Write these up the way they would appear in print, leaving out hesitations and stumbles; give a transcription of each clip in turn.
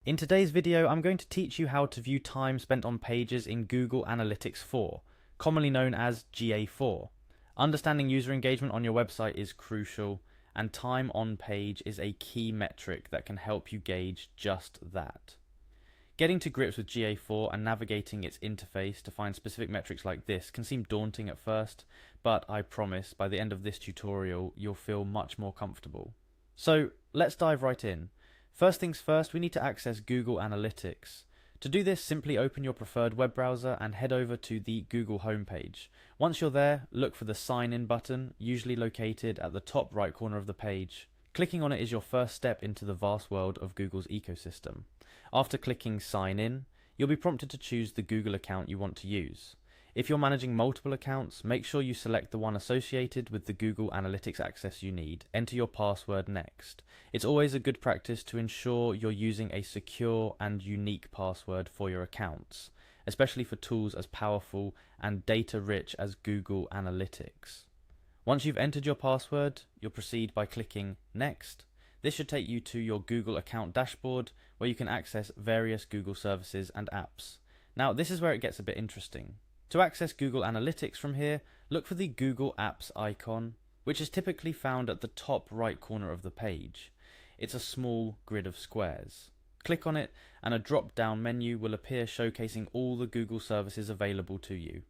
In today's video, I'm going to teach you how to view time spent on pages in Google Analytics 4, commonly known as GA4. Understanding user engagement on your website is crucial, and time on page is a key metric that can help you gauge just that. Getting to grips with GA4 and navigating its interface to find specific metrics like this can seem daunting at first, but I promise by the end of this tutorial you'll feel much more comfortable. So let's dive right in. First things first, we need to access Google Analytics. To do this, simply open your preferred web browser and head over to the Google homepage. Once you're there, look for the Sign In button, usually located at the top right corner of the page. Clicking on it is your first step into the vast world of Google's ecosystem. After clicking Sign In, you'll be prompted to choose the Google account you want to use. If you're managing multiple accounts, make sure you select the one associated with the Google Analytics access you need. Enter your password next. It's always a good practice to ensure you're using a secure and unique password for your accounts, especially for tools as powerful and data-rich as Google Analytics. Once you've entered your password, you'll proceed by clicking Next. This should take you to your Google account dashboard, where you can access various Google services and apps. Now, this is where it gets a bit interesting. To access Google Analytics from here, look for the Google Apps icon, which is typically found at the top right corner of the page. It's a small grid of squares. Click on it and a drop-down menu will appear showcasing all the Google services available to you.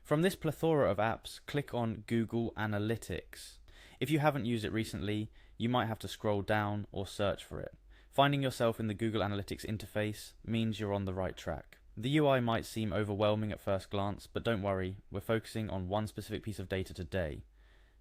From this plethora of apps, click on Google Analytics. If you haven't used it recently, you might have to scroll down or search for it. Finding yourself in the Google Analytics interface means you're on the right track. The UI might seem overwhelming at first glance, but don't worry, we're focusing on one specific piece of data today: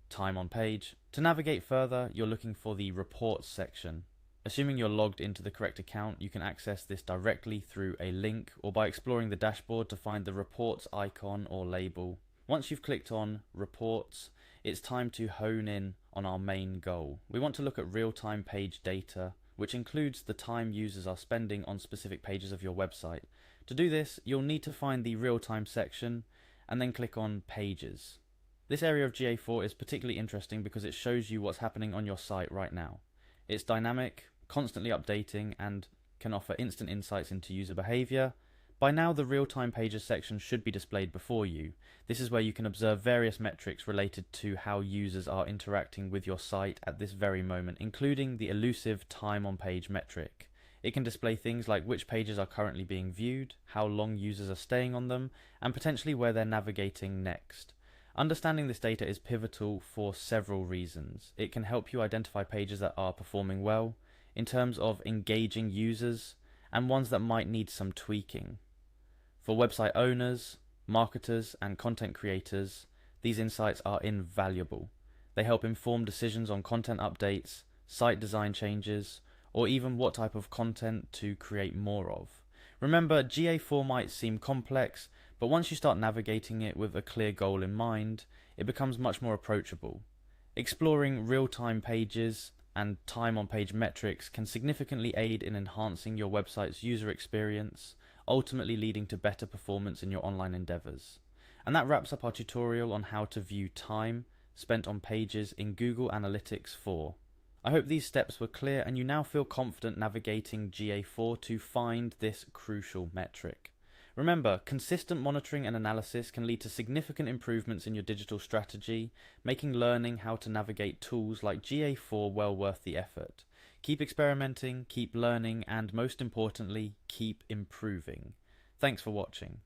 time on page. To navigate further, you're looking for the Reports section. Assuming you're logged into the correct account, you can access this directly through a link or by exploring the dashboard to find the Reports icon or label. Once you've clicked on Reports, it's time to hone in on our main goal. We want to look at real-time page data, which includes the time users are spending on specific pages of your website. To do this, you'll need to find the real-time section and then click on Pages. This area of GA4 is particularly interesting because it shows you what's happening on your site right now. It's dynamic, constantly updating, and can offer instant insights into user behavior. By now, the real-time pages section should be displayed before you. This is where you can observe various metrics related to how users are interacting with your site at this very moment, including the elusive time on page metric. It can display things like which pages are currently being viewed, how long users are staying on them, and potentially where they're navigating next. Understanding this data is pivotal for several reasons. It can help you identify pages that are performing well, in terms of engaging users, and ones that might need some tweaking. For website owners, marketers, and content creators, these insights are invaluable. They help inform decisions on content updates, site design changes, or even what type of content to create more of. Remember, GA4 might seem complex, but once you start navigating it with a clear goal in mind, it becomes much more approachable. Exploring real-time pages and time-on-page metrics can significantly aid in enhancing your website's user experience, ultimately leading to better performance in your online endeavors. And that wraps up our tutorial on how to view time spent on pages in Google Analytics 4. I hope these steps were clear and you now feel confident navigating GA4 to find this crucial metric. Remember, consistent monitoring and analysis can lead to significant improvements in your digital strategy, making learning how to navigate tools like GA4 well worth the effort. Keep experimenting, keep learning, and most importantly, keep improving. Thanks for watching.